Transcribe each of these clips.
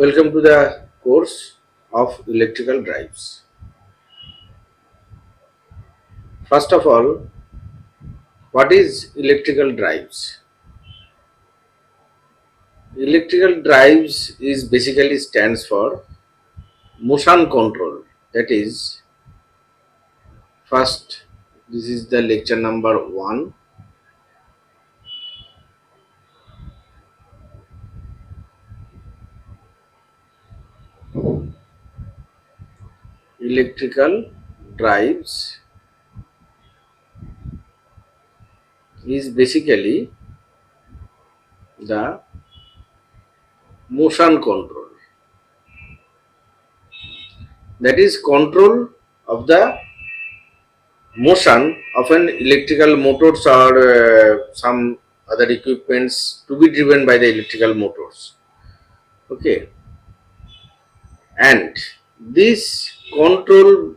Welcome to the course of electrical drives. First of all, what is electrical drives? Electrical drives is basically stands for motion control. That is, first, this is the lecture number 1. Electrical drives is basically the motion control. That is control of the motion of an electrical motors or some other equipments to be driven by the electrical motors. Okay, and this control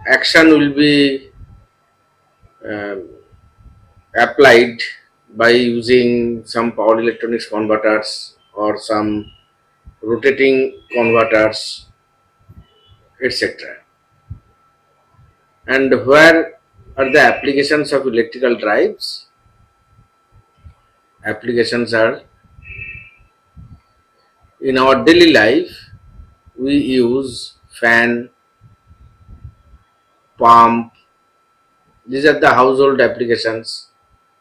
action will be um, applied by using some power electronics converters or some rotating converters, etc. And where are the applications of electrical drives? Applications are in our daily life. We use fan, pump. These are the household applications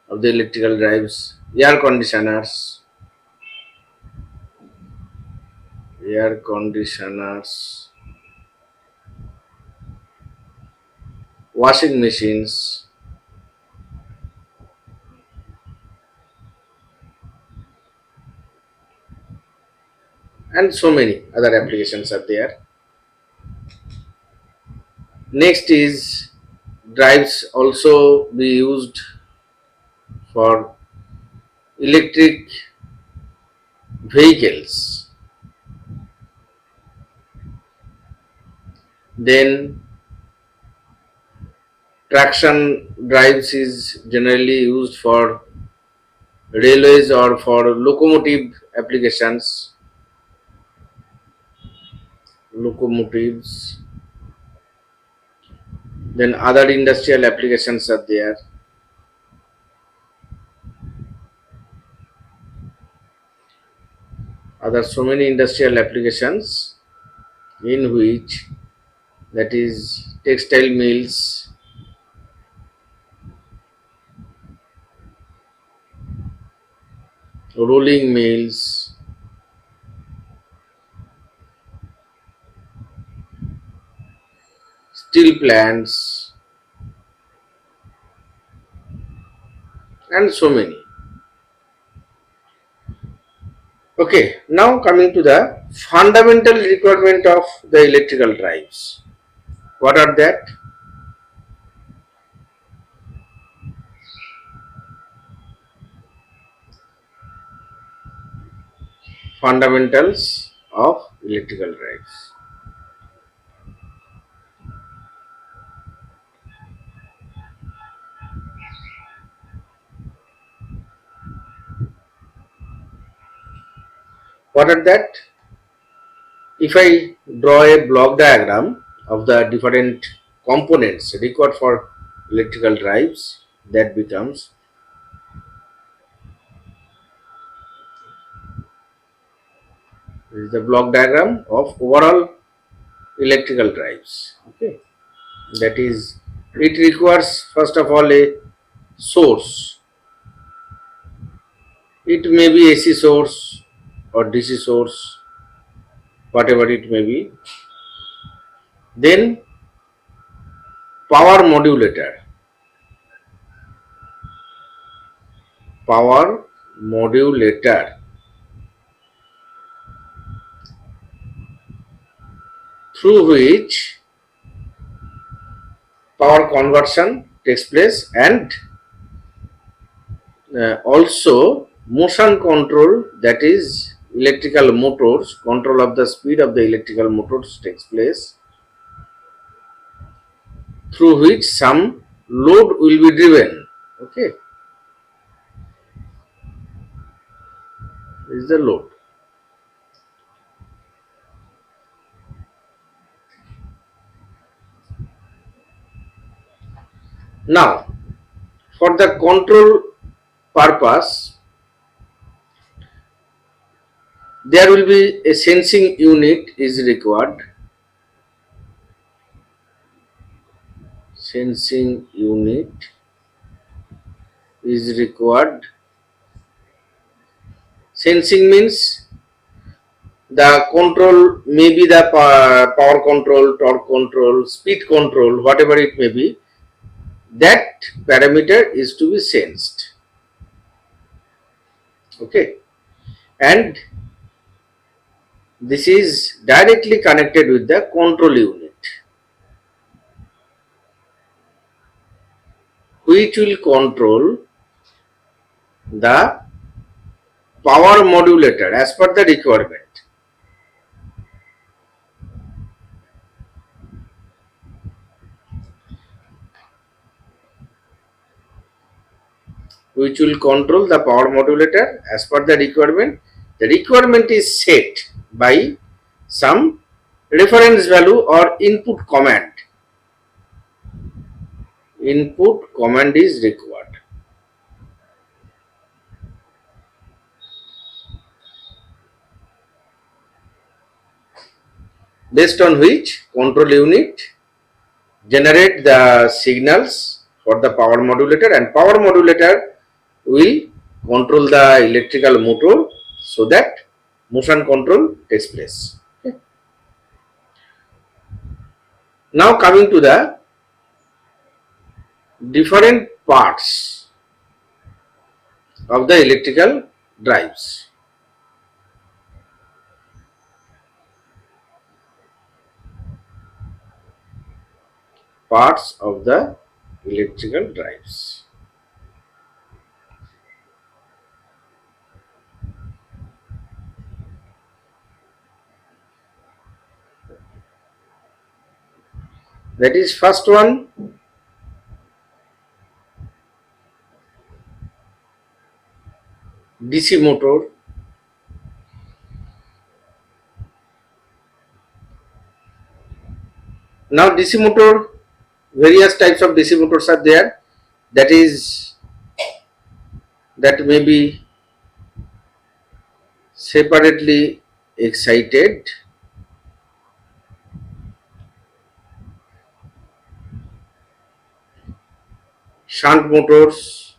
of the electrical drives. Air conditioners, washing machines, and so many other applications are there. Next is drives also be used for electric vehicles. Then traction drives is generally used for railways or for locomotive applications. Locomotives. Then other industrial applications are there. Other so many industrial applications in which, that is, textile mills, rolling mills, steel plants, and so many. Okay, now coming to the fundamental requirement of the electrical drives. What are that? Fundamentals of electrical drives. What are that? If I draw a block diagram of the different components required for electrical drives, that becomes this is the block diagram of overall electrical drives. Okay, that is, it requires first of all a source. It may be AC source or DC source, whatever it may be. Then power modulator. Power modulator through which power conversion takes place, and also motion control, that is electrical motors, control of the speed of the electrical motors takes place, through which some load will be driven. Okay, this is the load. Now, for the control purpose, there will be a sensing unit is required. Sensing unit is required. Sensing means the control may be the power control, torque control, speed control, whatever it may be. That parameter is to be sensed. Okay, and this is directly connected with the control unit, which will control the power modulator as per the requirement. Which will control the power modulator as per the requirement. The requirement is set by some reference value or input command. Input command is required. Based on which control unit generate the signals for the power modulator, and power modulator will control the electrical motor so that motion control takes place. Okay. Now coming to the different parts of the electrical drives. Parts of the electrical drives. That is first one, DC motor. Now DC motor, various types of DC motors are there. That may be separately excited, shunt motors,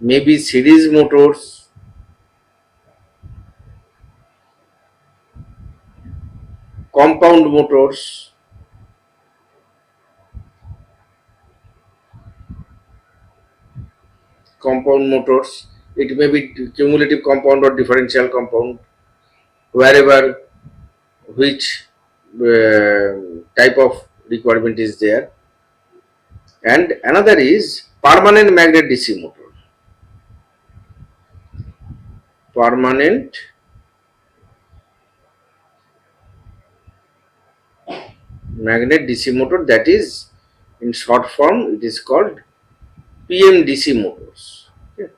maybe series motors, compound motors, it may be cumulative compound or differential compound, wherever which type of requirement is there. And another is permanent magnet DC motor. Permanent magnet DC motor, that is in short form it is called PMDC motors. Okay.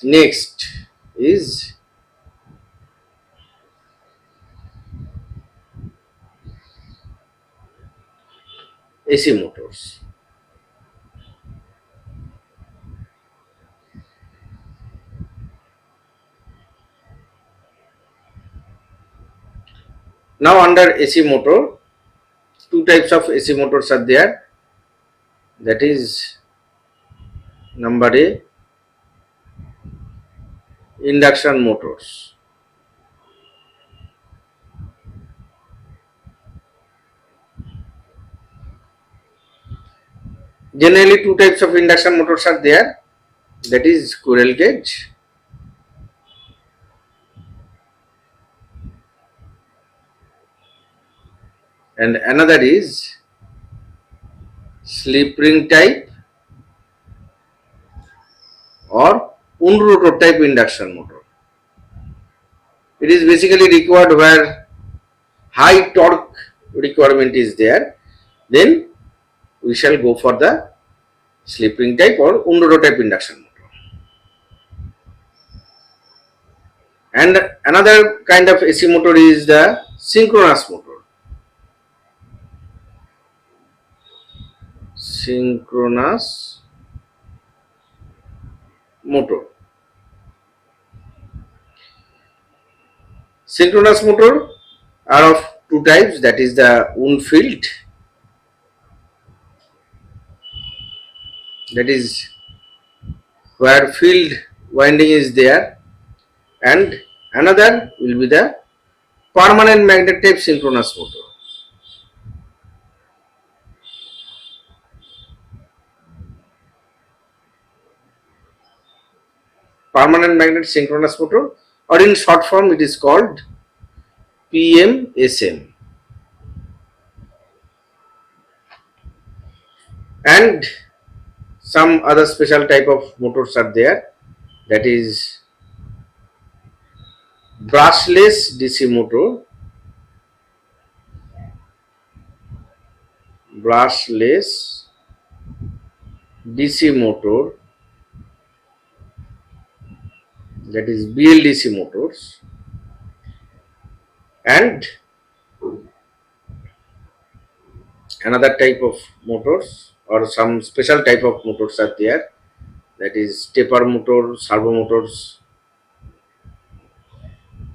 Next is AC motors. Now under AC motor, two types of AC motors are there. That is number A, induction motors. Generally two types of induction motors are there, that is squirrel cage and another is slip ring type or wound rotor type induction motor. It is basically required where high torque requirement is there, then we shall go for the slip ring type or wound rotor type induction motor. And another kind of AC motor is the synchronous motor. synchronous motor. Synchronous motor are of two types, that is the Wood-Field, that is where field winding is there, and another will be the permanent magnet type synchronous motor. Permanent magnet synchronous motor, or in short form it is called PMSM. And some other special type of motors are there, that is brushless DC motor, brushless DC motor, that is BLDC motors, and another type of motors or some special type of motors are there, that is stepper motor, servo motors,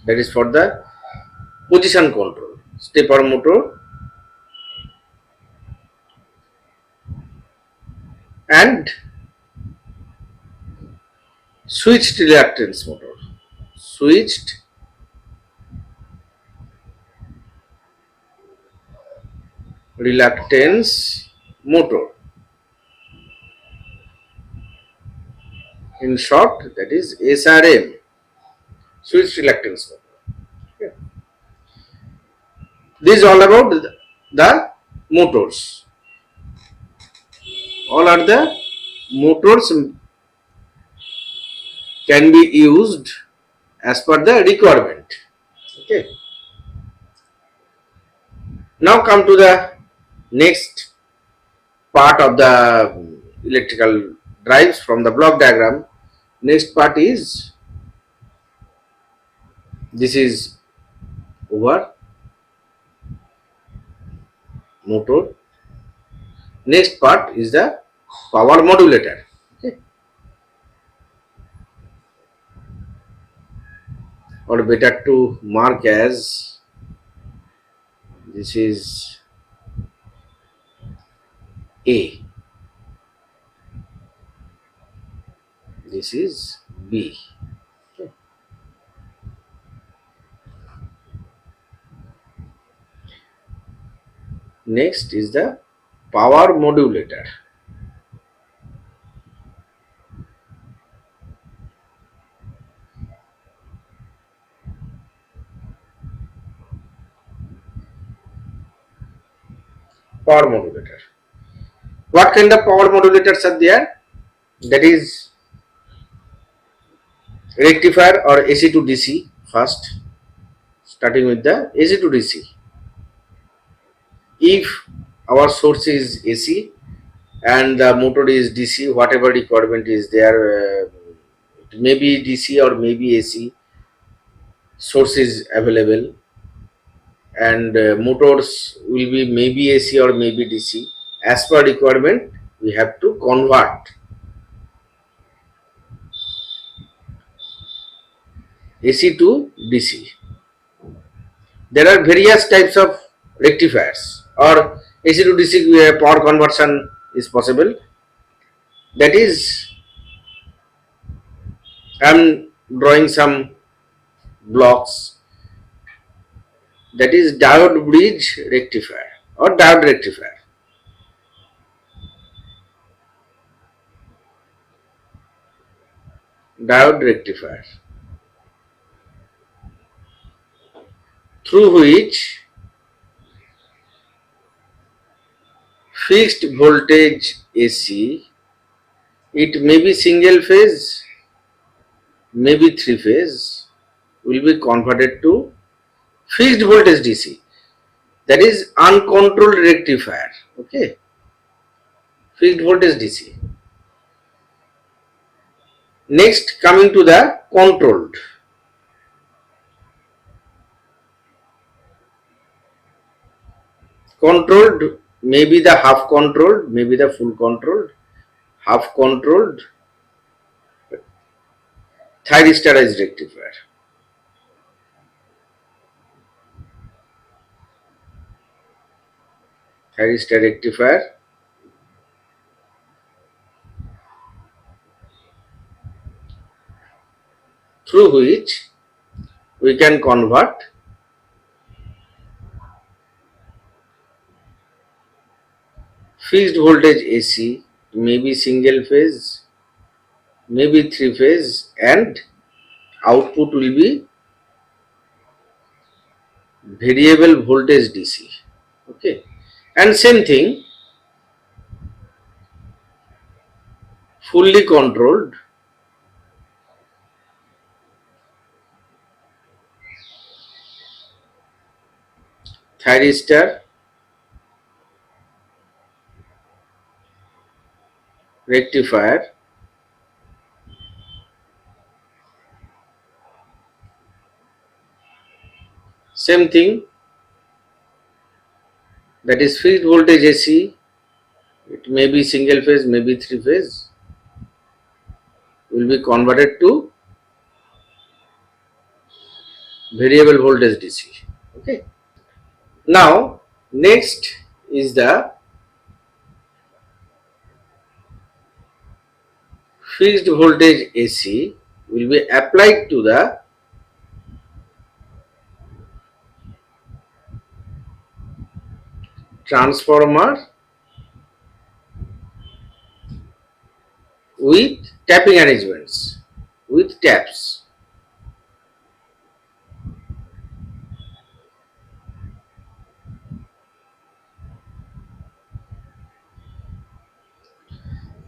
that is for the position control. Stepper motor and switched reluctance motor. Switched reluctance motor. In short, that is SRM, switched reluctance motor. Okay. This is all about the motors. All are the motors can be used as per the requirement. Okay. Now come to the next part of the electrical drives from the block diagram. Next part is, this is over motor. Next part is the power modulator. Okay. Or better to mark as, this is A, this is B. Okay. Next is the power modulator. Power modulator. What kind of power modulators are there? That is rectifier or AC to DC first. Starting with the AC to DC. If our source is AC and the motor is DC, whatever requirement is there, it may be DC or maybe AC, source is available, and motors will be maybe AC or maybe DC. As per requirement, we have to convert AC to DC. There are various types of rectifiers, or AC to DC power conversion is possible. That is, I am drawing some blocks, that is diode bridge rectifier or diode rectifier. Diode rectifier, through which fixed voltage AC, it may be single phase, maybe three phase, will be converted to fixed voltage DC, that is uncontrolled rectifier. Okay, fixed voltage DC. Next, coming to the controlled. Controlled maybe the half controlled, maybe the full controlled, half controlled thyristerized rectifier. Thyristor rectifier through which we can convert fixed voltage AC, maybe single phase, maybe three phase, and output will be variable voltage DC. Okay, and same thing, fully controlled thyristor rectifier, same thing, that is fixed voltage AC, it may be single phase, maybe three phase, will be converted to variable voltage DC. Okay. Now next is the fixed voltage AC will be applied to the transformer with tapping arrangements, with taps.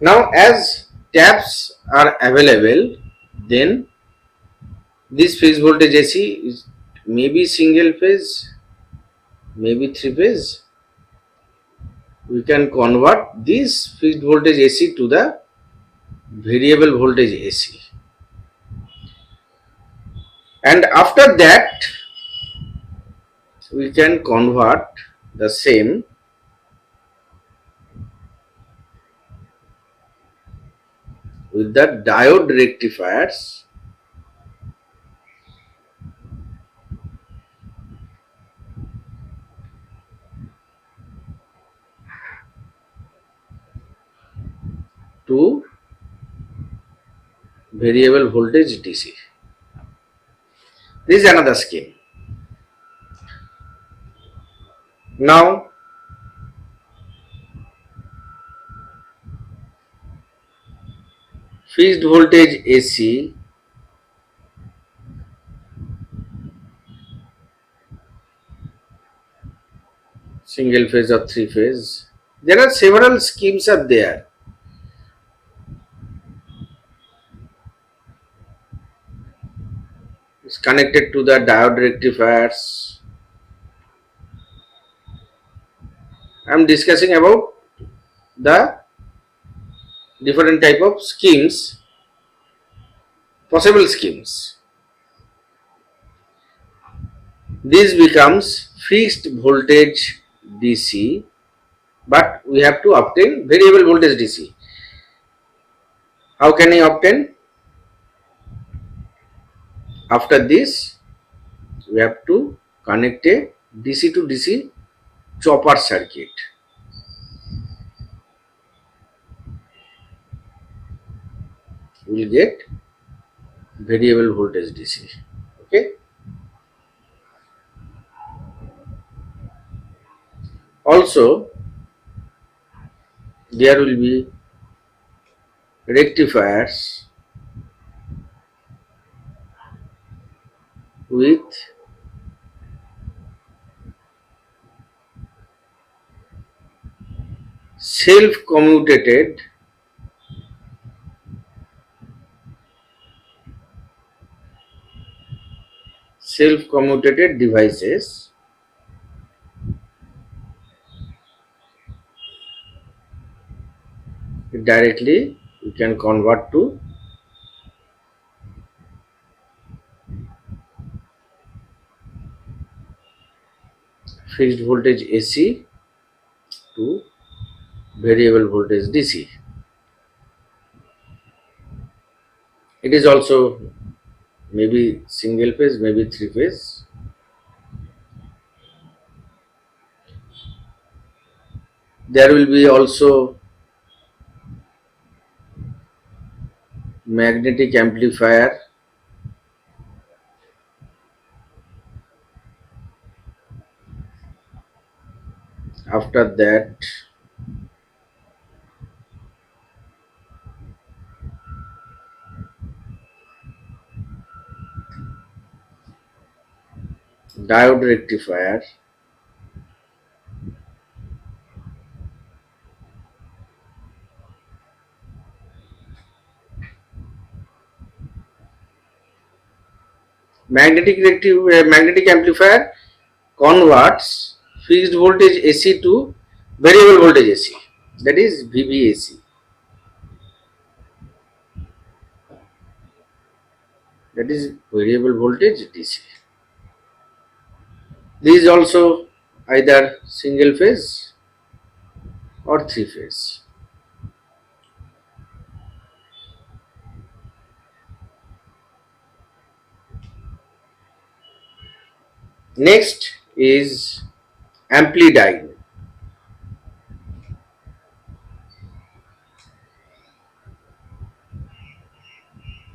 Now as taps are available, then this fixed voltage AC is maybe single phase, maybe three phase. We can convert this fixed voltage AC to the variable voltage AC. And after that, we can convert the same with the diode rectifiers to variable voltage DC. This is another scheme. Now fixed voltage AC single phase or three phase. There are several schemes are there. It's connected to the diode rectifiers. I am discussing about the different type of schemes, possible schemes. This becomes fixed voltage DC, but we have to obtain variable voltage DC. How can I obtain? After this, we have to connect a DC to DC chopper circuit. We will get variable voltage DC. Okay. Also, there will be rectifiers with self-commutated devices directly we can convert to fixed voltage AC to variable voltage DC. It is also maybe single phase, maybe three phase. There will be also magnetic amplifier. After that, diode rectifier. Magnetic amplifier converts fixed voltage AC to variable voltage AC. That is VVAC. That is variable voltage DC. This is also either single phase or three phase. Next is amplidyne.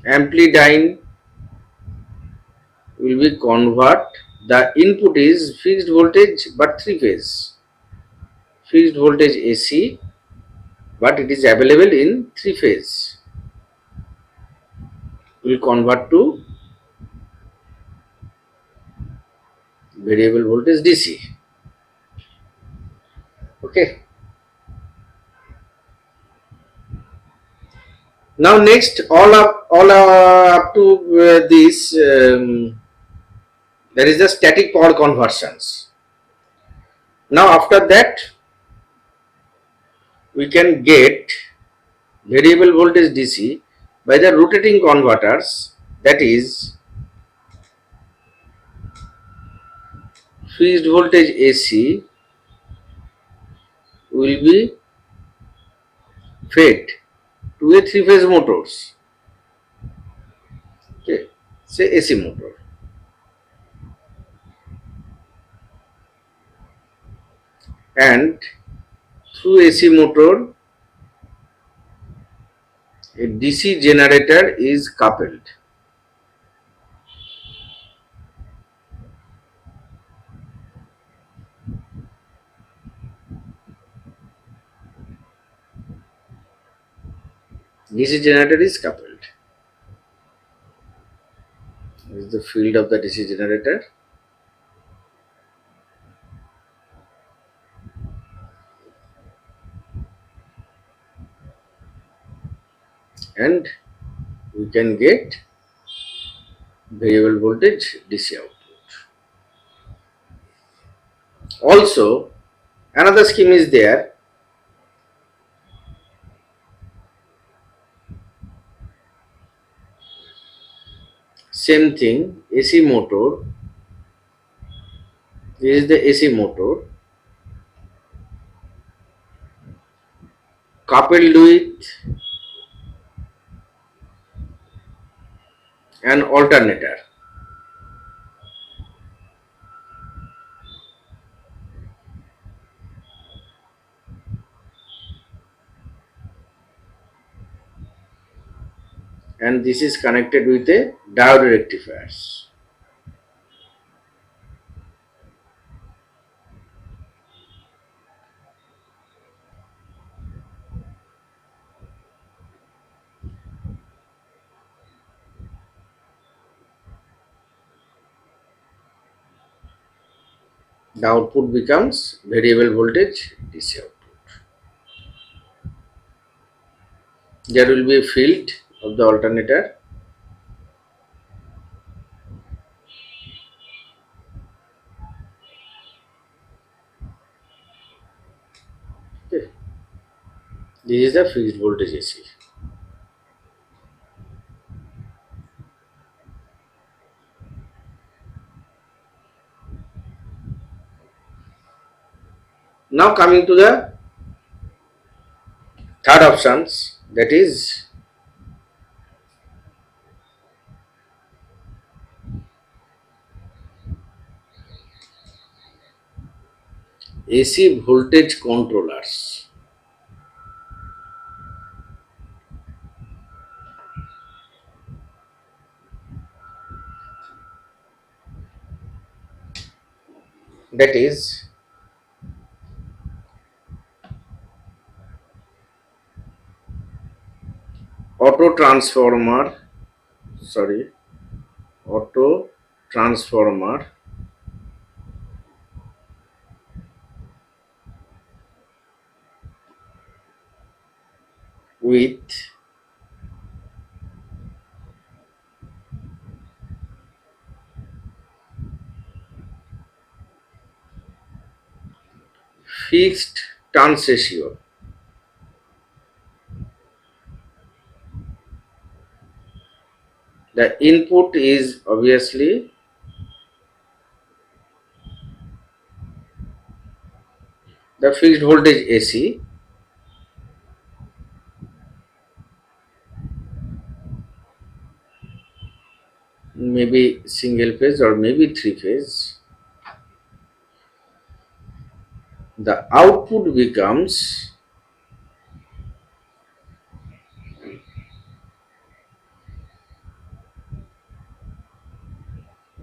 Amplidyne will be convert. The input is fixed voltage but three phase. Fixed voltage AC, but it is available in three phase. Will convert to variable voltage DC. Okay. Now next, all up to this, there is the static power conversions. Now after that, we can get variable voltage DC by the rotating converters, that is fixed voltage AC will be fed to a three phase motors. Okay, say AC motor. And through AC motor, a DC generator is coupled. DC generator is coupled. This is the field of the DC generator. And we can get variable voltage DC output. Also, another scheme is there. Same thing, AC motor. This is the AC motor coupled with an alternator. And this is connected with a diode rectifiers. The output becomes variable voltage DC output. There will be a field of the alternator. Okay. This is the fixed voltage AC. Now coming to the options, that is AC voltage controllers. That is auto transformer, sorry, auto transformer with fixed turns ratio. The input is obviously the fixed voltage AC, maybe single phase or maybe three phase. The output becomes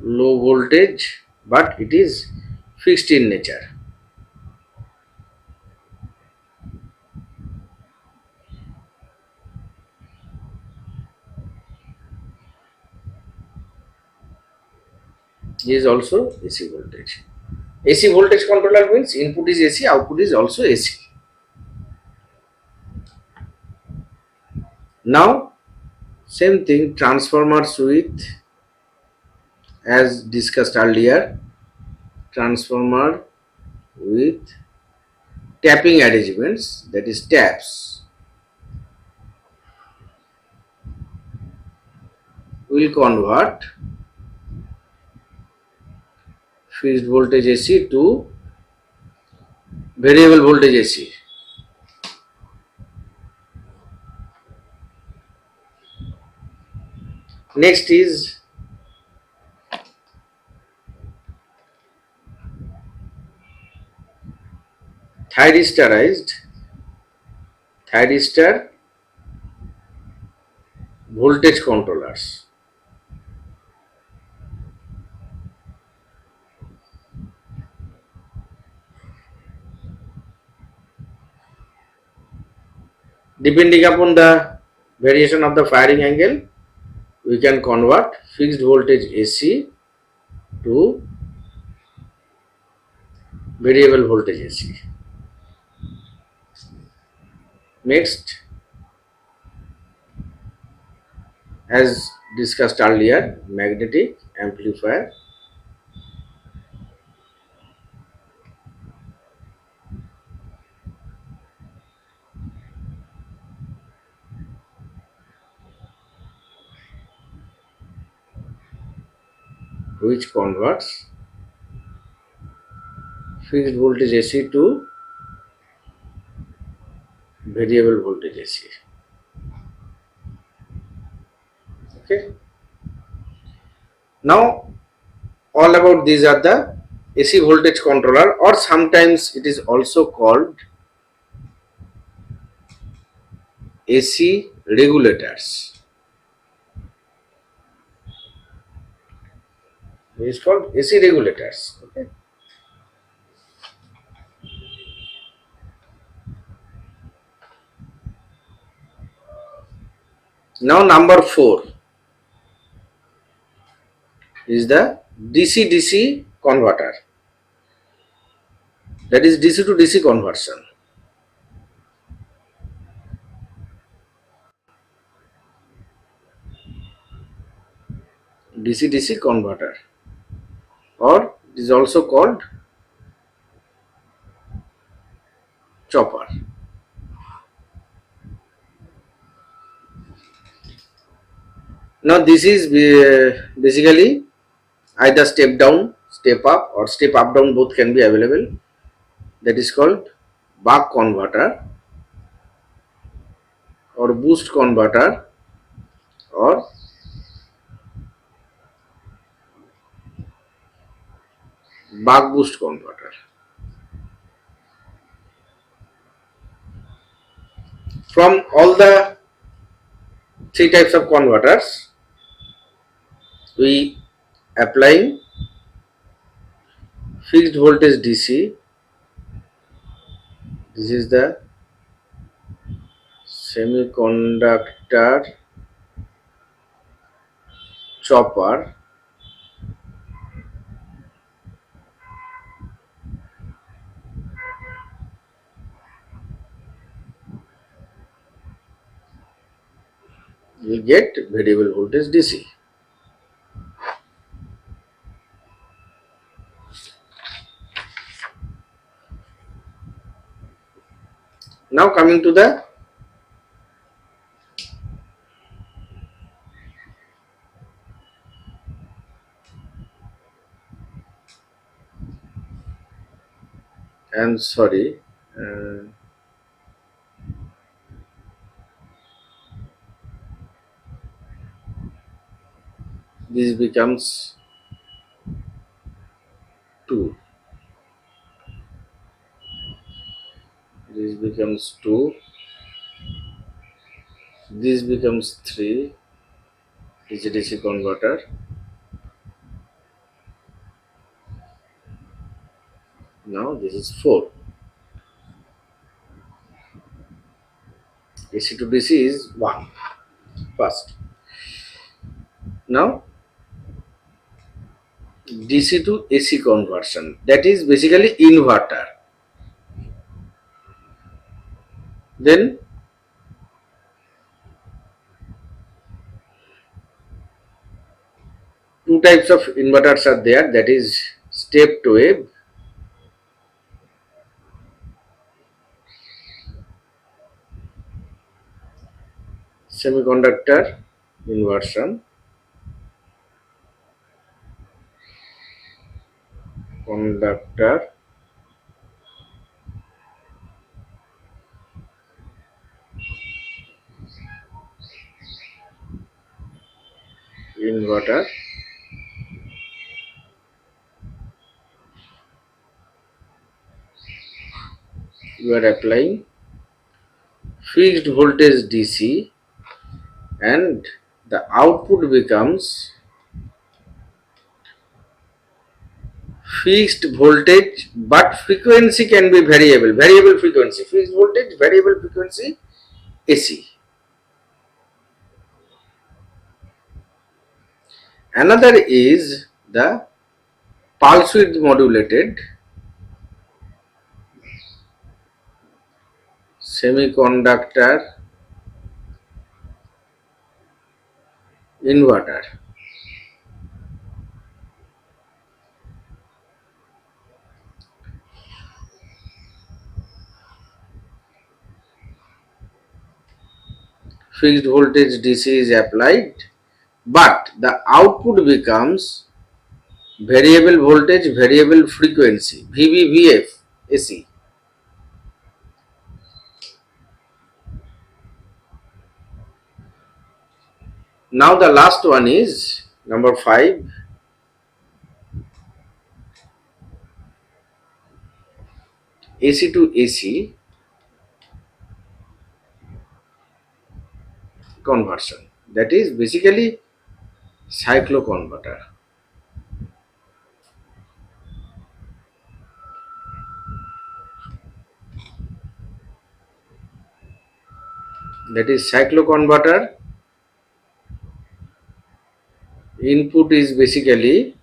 low voltage, but it is fixed in nature. Is also AC voltage. AC voltage controller means input is AC, output is also AC. Now, same thing, transformers with, as discussed earlier, transformer with tapping arrangements, that is taps, will convert fixed voltage AC to variable voltage AC. Next is thyristor voltage controllers. Depending upon the variation of the firing angle, we can convert fixed voltage AC to variable voltage AC. Next, as discussed earlier, magnetic amplifier. Which converts fixed voltage AC to variable voltage AC. Okay. Now, all about these are the AC voltage controller, or sometimes it is also called AC regulators. It is called AC regulators. Okay. Now, number 4 is the DC-DC converter. That is DC to DC conversion. DC-DC converter, or it is also called chopper. Now, this is basically either step down, step up, or step up down, both can be available. That is called buck converter. or boost converter or buck boost converter. From all the three types of converters, we applying fixed voltage DC. This is the semiconductor chopper. You get variable voltage DC. Now coming to the and sorry, uh, this becomes 2. This becomes 2. This becomes 3. DC converter. Now this is 4. AC to DC is 1 first. Now DC to AC conversion, that is basically inverter. Then two types of inverters are there, that is stepped wave semiconductor inversion, conductor inverter, you are applying fixed voltage DC and the output becomes fixed voltage, but frequency can be variable frequency, fixed voltage, variable frequency, AC. Another is the pulse width modulated semiconductor inverter. Fixed voltage DC is applied, but the output becomes variable voltage, variable frequency, VVVF AC. Now the last one is number 5, AC to AC conversion, that is basically cycloconverter. That is cycloconverter. Input is basically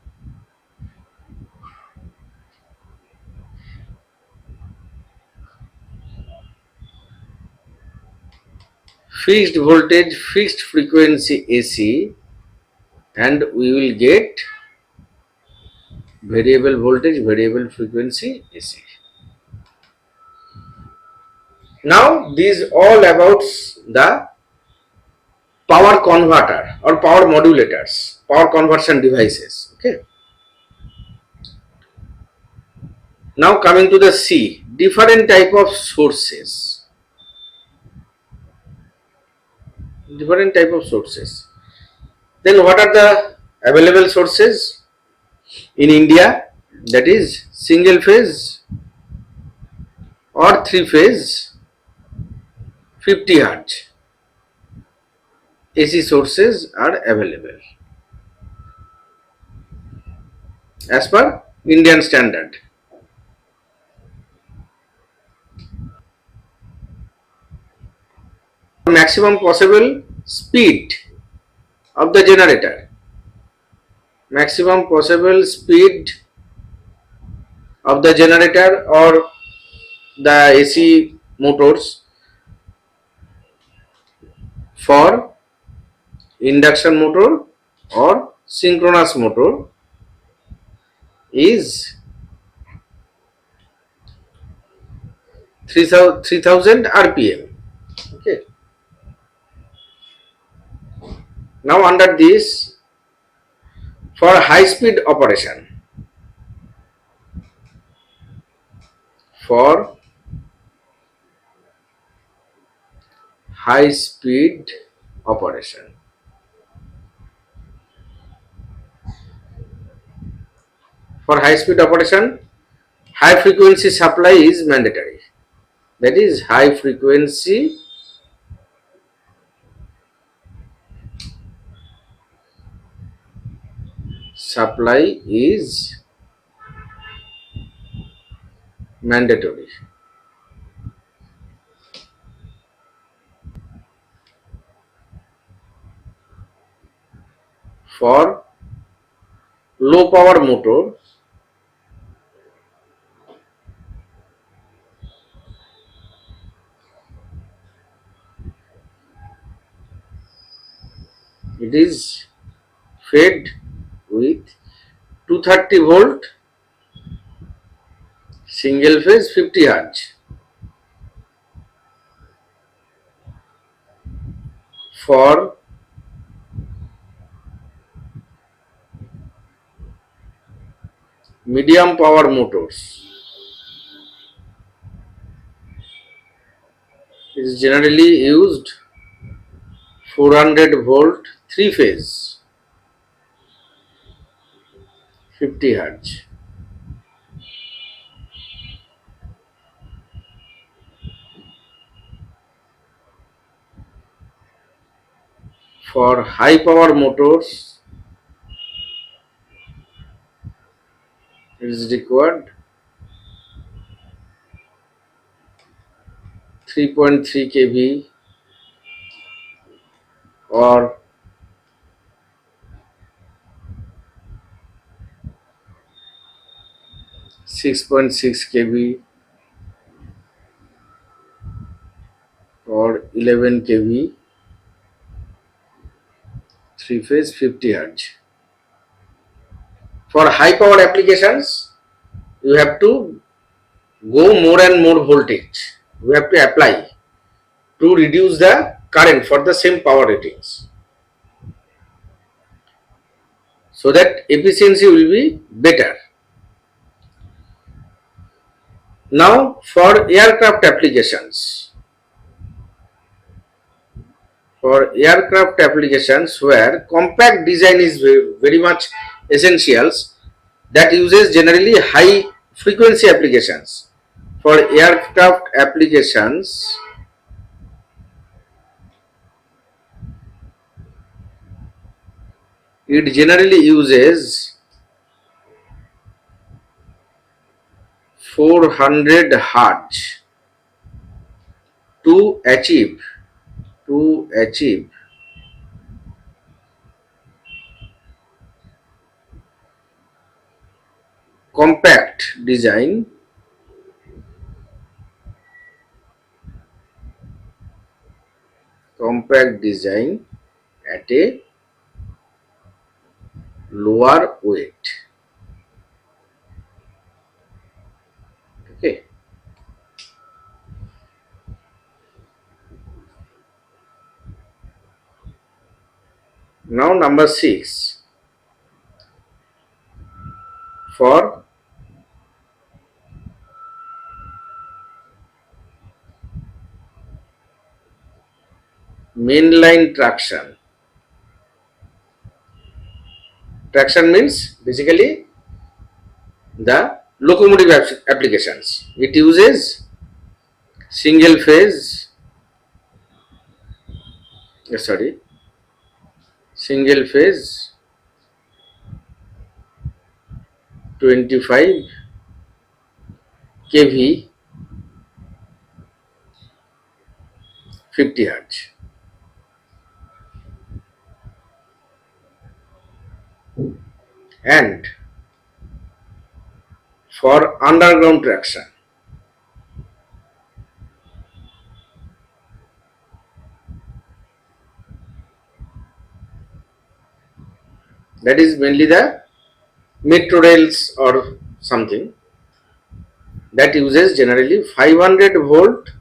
fixed voltage, fixed frequency AC, and we will get variable voltage, variable frequency AC. Now these all about the power converter or power modulators, power conversion devices. Okay. Now coming to the C, different type of sources. different type of sources. Then what are the available sources in India? That is single phase or three phase 50 Hz AC sources are available as per Indian standard. Maximum possible speed of the generator, maximum possible speed of the generator or the AC motors for induction motor or synchronous motor is 3000 rpm. Okay. Now under this, for high speed operation, for high speed operation, for high speed operation, high frequency supply is mandatory. That is, high frequency supply is mandatory. For low power motor, it is fed with 230 volt single phase 50 Hz. For medium power motors, it is generally used 400 volt 3 phase 50 Hz. For high power motors, it is required 3.3 kV or 6.6 kV or 11 kV 3 phase 50 Hz. For high power applications, you have to go more and more voltage. We have to apply to reduce the current for the same power ratings, so that efficiency will be better. Now for aircraft applications, for aircraft applications where compact design is very much essentials, that uses generally high frequency applications. For aircraft applications, it generally uses 400 Hz to achieve compact design at a lower weight. Okay. Now number 6, for mainline traction. Traction means basically the locomotive applications. It uses single phase, sorry, single phase 25 kV 50 Hz. And for underground traction, that is mainly the metro rails or something, that uses generally 500 volt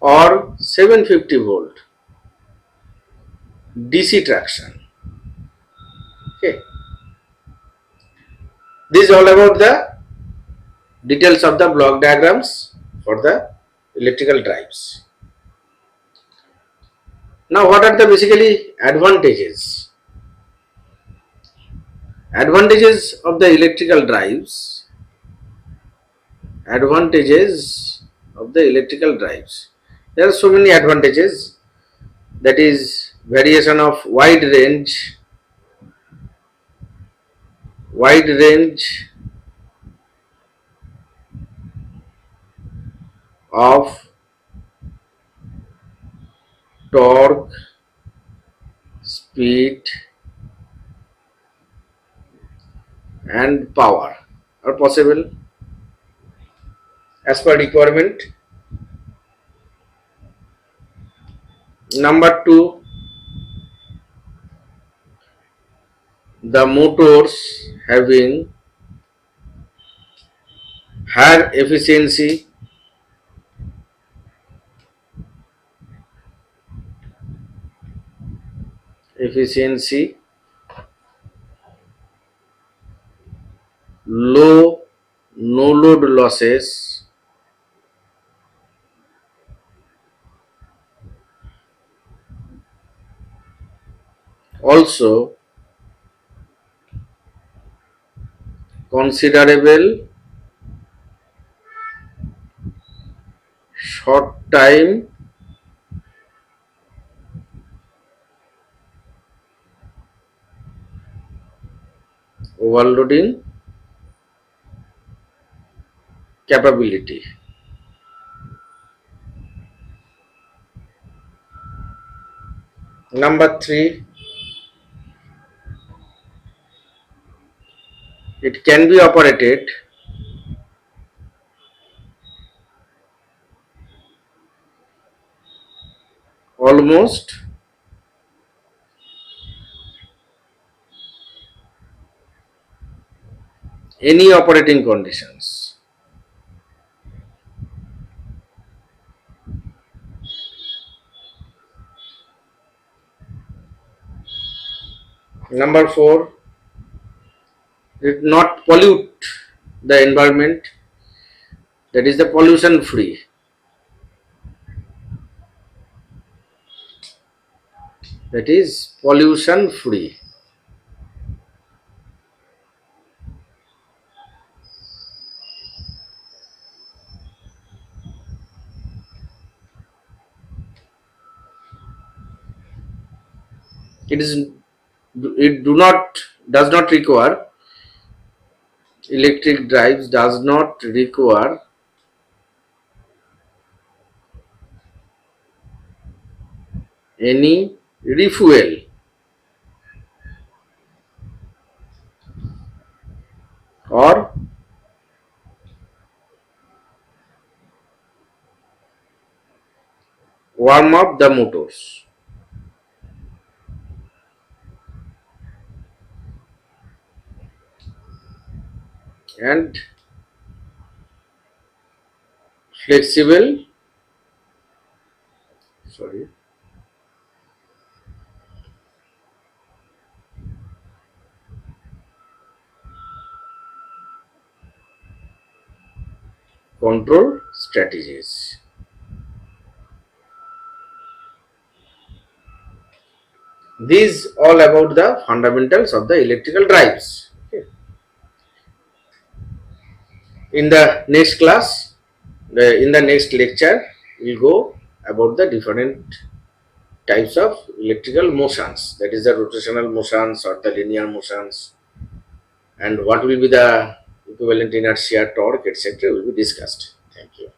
or 750 volt DC traction. Okay, this is all about the details of the block diagrams for the electrical drives. Now, what are the basically advantages? Advantages of the electrical drives. Advantages of the electrical drives. There are so many advantages. That is variation of wide range of torque, speed, and power are possible as per requirement. Number two, the motors having higher efficiency, low no load losses, also considerable short time overloading capability. Number three, it can be operated almost any operating conditions. Number four, it not pollute the environment, that is the pollution free. That is pollution free. It is it do not does not require electric drives does not require any refuel or warm up the motors. And flexible, sorry, control strategies. These all about the fundamentals of the electrical drives. Okay. In the next class, in the next lecture, we'll go about the different types of electrical motions, that is the rotational motions or the linear motions, and what will be the equivalent inertia, torque, etc. will be discussed. Thank you.